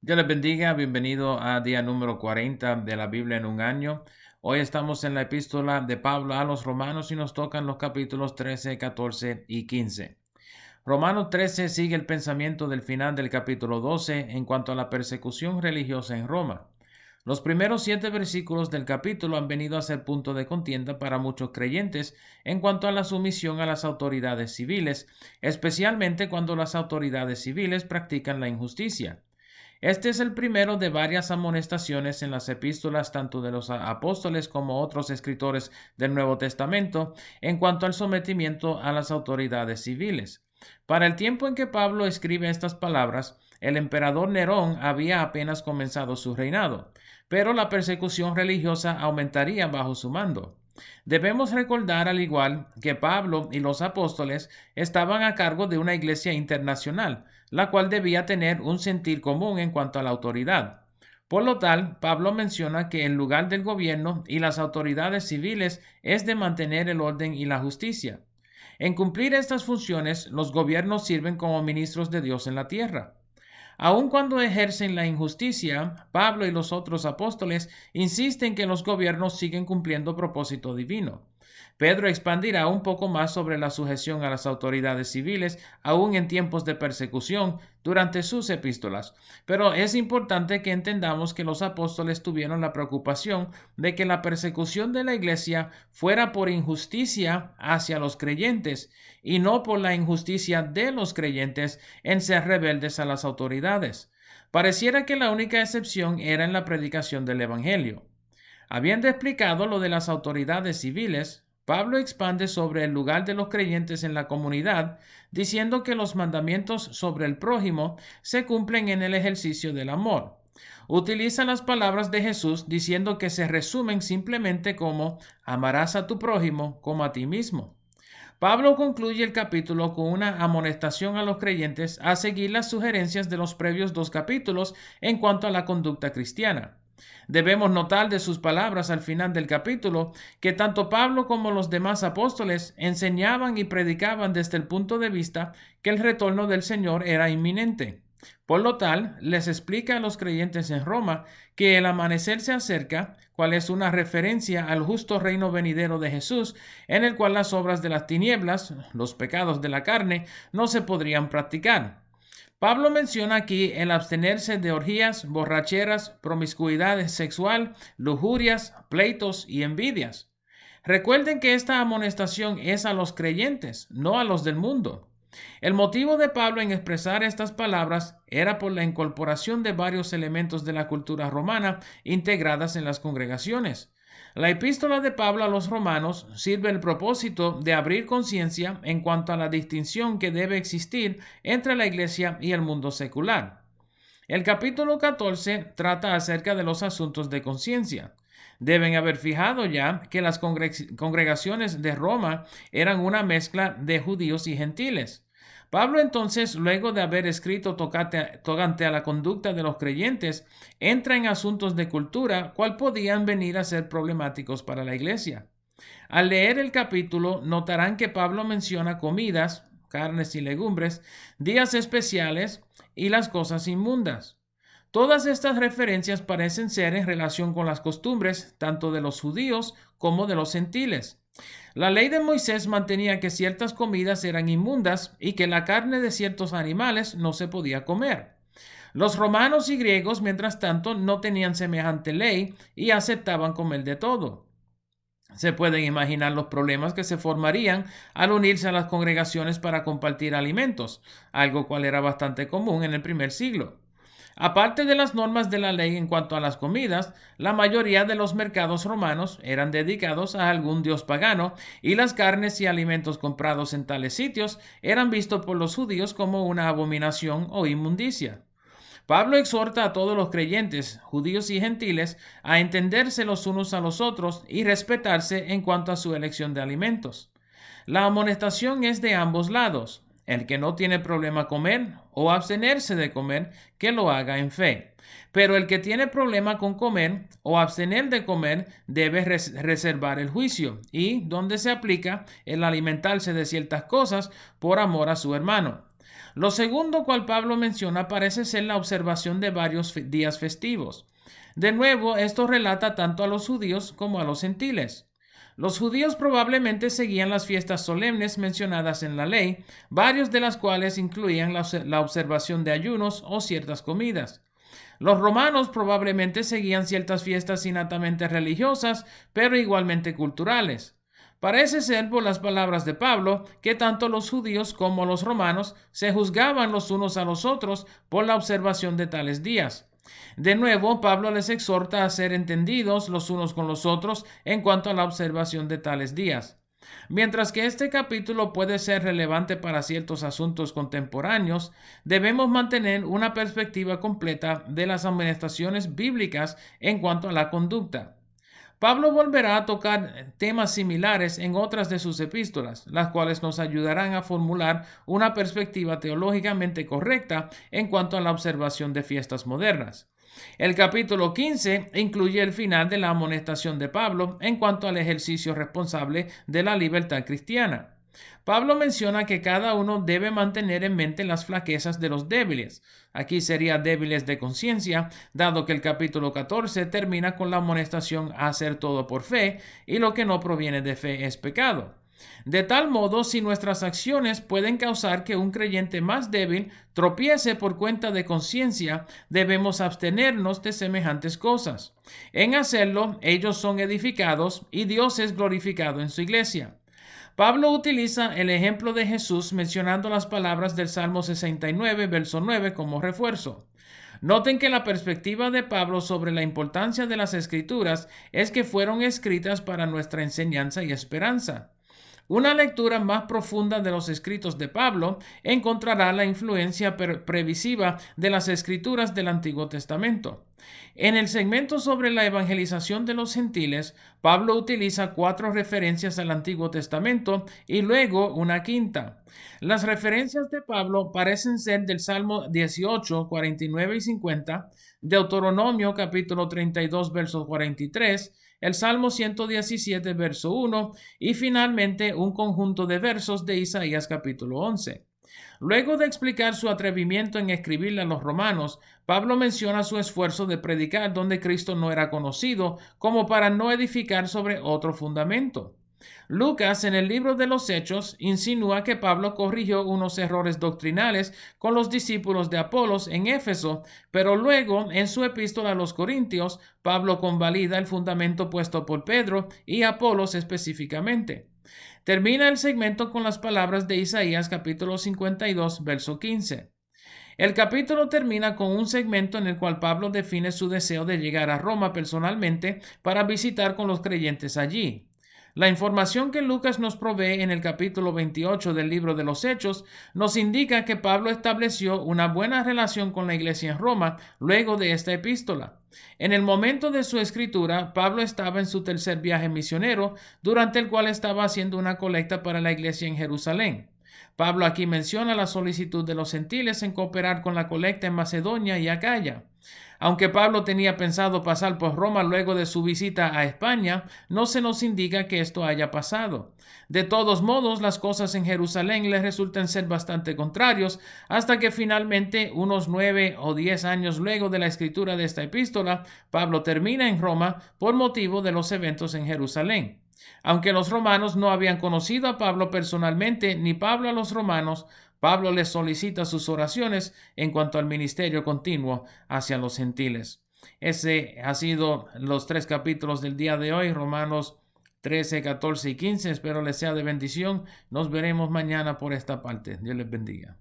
Dios les bendiga, bienvenido a día número 40 de la Biblia en un año. Hoy estamos en la epístola de Pablo a los romanos y nos tocan los capítulos 13, 14 y 15. Romanos 13 sigue el pensamiento del final del capítulo 12 en cuanto a la persecución religiosa en Roma. Los primeros 7 versículos del capítulo han venido a ser punto de contienda para muchos creyentes en cuanto a la sumisión a las autoridades civiles, especialmente cuando las autoridades civiles practican la injusticia. Este es el primero de varias amonestaciones en las epístolas tanto de los apóstoles como otros escritores del Nuevo Testamento en cuanto al sometimiento a las autoridades civiles. Para el tiempo en que Pablo escribe estas palabras, el emperador Nerón había apenas comenzado su reinado, pero la persecución religiosa aumentaría bajo su mando. Debemos recordar, al igual que Pablo y los apóstoles, estaban a cargo de una iglesia internacional, la cual debía tener un sentir común en cuanto a la autoridad. Por lo tal, Pablo menciona que el lugar del gobierno y las autoridades civiles es de mantener el orden y la justicia. En cumplir estas funciones, los gobiernos sirven como ministros de Dios en la tierra. Aun cuando ejercen la injusticia, Pablo y los otros apóstoles insisten que los gobiernos siguen cumpliendo propósito divino. Pedro expandirá un poco más sobre la sujeción a las autoridades civiles, aún en tiempos de persecución, durante sus epístolas. Pero es importante que entendamos que los apóstoles tuvieron la preocupación de que la persecución de la iglesia fuera por injusticia hacia los creyentes y no por la injusticia de los creyentes en ser rebeldes a las autoridades. Pareciera que la única excepción era en la predicación del Evangelio. Habiendo explicado lo de las autoridades civiles, Pablo expande sobre el lugar de los creyentes en la comunidad, diciendo que los mandamientos sobre el prójimo se cumplen en el ejercicio del amor. Utiliza las palabras de Jesús diciendo que se resumen simplemente como amarás a tu prójimo como a ti mismo. Pablo concluye el capítulo con una amonestación a los creyentes a seguir las sugerencias de los previos 2 capítulos en cuanto a la conducta cristiana. Debemos notar de sus palabras al final del capítulo que tanto Pablo como los demás apóstoles enseñaban y predicaban desde el punto de vista que el retorno del Señor era inminente. Por lo tal, les explica a los creyentes en Roma que el amanecer se acerca, cual es una referencia al justo reino venidero de Jesús, en el cual las obras de las tinieblas, los pecados de la carne, no se podrían practicar. Pablo menciona aquí el abstenerse de orgías, borracheras, promiscuidad sexual, lujurias, pleitos y envidias. Recuerden que esta amonestación es a los creyentes, no a los del mundo. El motivo de Pablo en expresar estas palabras era por la incorporación de varios elementos de la cultura romana integradas en las congregaciones. La epístola de Pablo a los romanos sirve el propósito de abrir conciencia en cuanto a la distinción que debe existir entre la iglesia y el mundo secular. El capítulo 14 trata acerca de los asuntos de conciencia. Deben haber fijado ya que las congregaciones de Roma eran una mezcla de judíos y gentiles. Pablo entonces, luego de haber escrito tocante a la conducta de los creyentes, entra en asuntos de cultura, cual podían venir a ser problemáticos para la iglesia. Al leer el capítulo, notarán que Pablo menciona comidas, carnes y legumbres, días especiales y las cosas inmundas. Todas estas referencias parecen ser en relación con las costumbres tanto de los judíos como de los gentiles. La ley de Moisés mantenía que ciertas comidas eran inmundas y que la carne de ciertos animales no se podía comer. Los romanos y griegos, mientras tanto, no tenían semejante ley y aceptaban comer de todo. Se pueden imaginar los problemas que se formarían al unirse a las congregaciones para compartir alimentos, algo cual era bastante común en el primer siglo. Aparte de las normas de la ley en cuanto a las comidas, la mayoría de los mercados romanos eran dedicados a algún dios pagano y las carnes y alimentos comprados en tales sitios eran vistos por los judíos como una abominación o inmundicia. Pablo exhorta a todos los creyentes, judíos y gentiles, a entenderse los unos a los otros y respetarse en cuanto a su elección de alimentos. La amonestación es de ambos lados. El que no tiene problema comer o abstenerse de comer, que lo haga en fe. Pero el que tiene problema con comer o abstener de comer debe reservar el juicio y donde se aplica el alimentarse de ciertas cosas por amor a su hermano. Lo segundo cual Pablo menciona parece ser la observación de varios días festivos. De nuevo, esto relata tanto a los judíos como a los gentiles. Los judíos probablemente seguían las fiestas solemnes mencionadas en la ley, varios de las cuales incluían la observación de ayunos o ciertas comidas. Los romanos probablemente seguían ciertas fiestas innatamente religiosas, pero igualmente culturales. Parece ser, por las palabras de Pablo, que tanto los judíos como los romanos se juzgaban los unos a los otros por la observación de tales días. De nuevo, Pablo les exhorta a ser entendidos los unos con los otros en cuanto a la observación de tales días. Mientras que este capítulo puede ser relevante para ciertos asuntos contemporáneos, debemos mantener una perspectiva completa de las amonestaciones bíblicas en cuanto a la conducta. Pablo volverá a tocar temas similares en otras de sus epístolas, las cuales nos ayudarán a formular una perspectiva teológicamente correcta en cuanto a la observación de fiestas modernas. El capítulo 15 incluye el final de la amonestación de Pablo en cuanto al ejercicio responsable de la libertad cristiana. Pablo menciona que cada uno debe mantener en mente las flaquezas de los débiles. Aquí sería débiles de conciencia, dado que el capítulo 14 termina con la amonestación a hacer todo por fe, y lo que no proviene de fe es pecado. De tal modo, si nuestras acciones pueden causar que un creyente más débil tropiece por cuenta de conciencia, debemos abstenernos de semejantes cosas. En hacerlo, ellos son edificados y Dios es glorificado en su iglesia. Pablo utiliza el ejemplo de Jesús mencionando las palabras del Salmo 69, verso 9 como refuerzo. Noten que la perspectiva de Pablo sobre la importancia de las Escrituras es que fueron escritas para nuestra enseñanza y esperanza. Una lectura más profunda de los escritos de Pablo encontrará la influencia previsiva de las escrituras del Antiguo Testamento. En el segmento sobre la evangelización de los gentiles, Pablo utiliza 4 referencias al Antiguo Testamento y luego una quinta. Las referencias de Pablo parecen ser del Salmo 18, 49 y 50, Deuteronomio capítulo 32, verso 43, el Salmo 117, verso 1 y finalmente un conjunto de versos de Isaías capítulo 11. Luego de explicar su atrevimiento en escribirle a los romanos, Pablo menciona su esfuerzo de predicar donde Cristo no era conocido, como para no edificar sobre otro fundamento. Lucas, en el libro de los Hechos, insinúa que Pablo corrigió unos errores doctrinales con los discípulos de Apolos en Éfeso, pero luego, en su epístola a los Corintios, Pablo convalida el fundamento puesto por Pedro y Apolos específicamente. Termina el segmento con las palabras de Isaías capítulo 52, verso 15. El capítulo termina con un segmento en el cual Pablo define su deseo de llegar a Roma personalmente para visitar con los creyentes allí. La información que Lucas nos provee en el capítulo 28 del libro de los Hechos nos indica que Pablo estableció una buena relación con la iglesia en Roma luego de esta epístola. En el momento de su escritura, Pablo estaba en su tercer viaje misionero, durante el cual estaba haciendo una colecta para la iglesia en Jerusalén. Pablo aquí menciona la solicitud de los gentiles en cooperar con la colecta en Macedonia y Acaya. Aunque Pablo tenía pensado pasar por Roma luego de su visita a España, no se nos indica que esto haya pasado. De todos modos, las cosas en Jerusalén le resultan ser bastante contrarios, hasta que finalmente, unos 9 o 10 años luego de la escritura de esta epístola, Pablo termina en Roma por motivo de los eventos en Jerusalén. Aunque los romanos no habían conocido a Pablo personalmente, ni Pablo a los romanos, Pablo les solicita sus oraciones en cuanto al ministerio continuo hacia los gentiles. Ese ha sido los 3 capítulos del día de hoy, Romanos 13, 14 y 15. Espero les sea de bendición. Nos veremos mañana por esta parte. Dios les bendiga.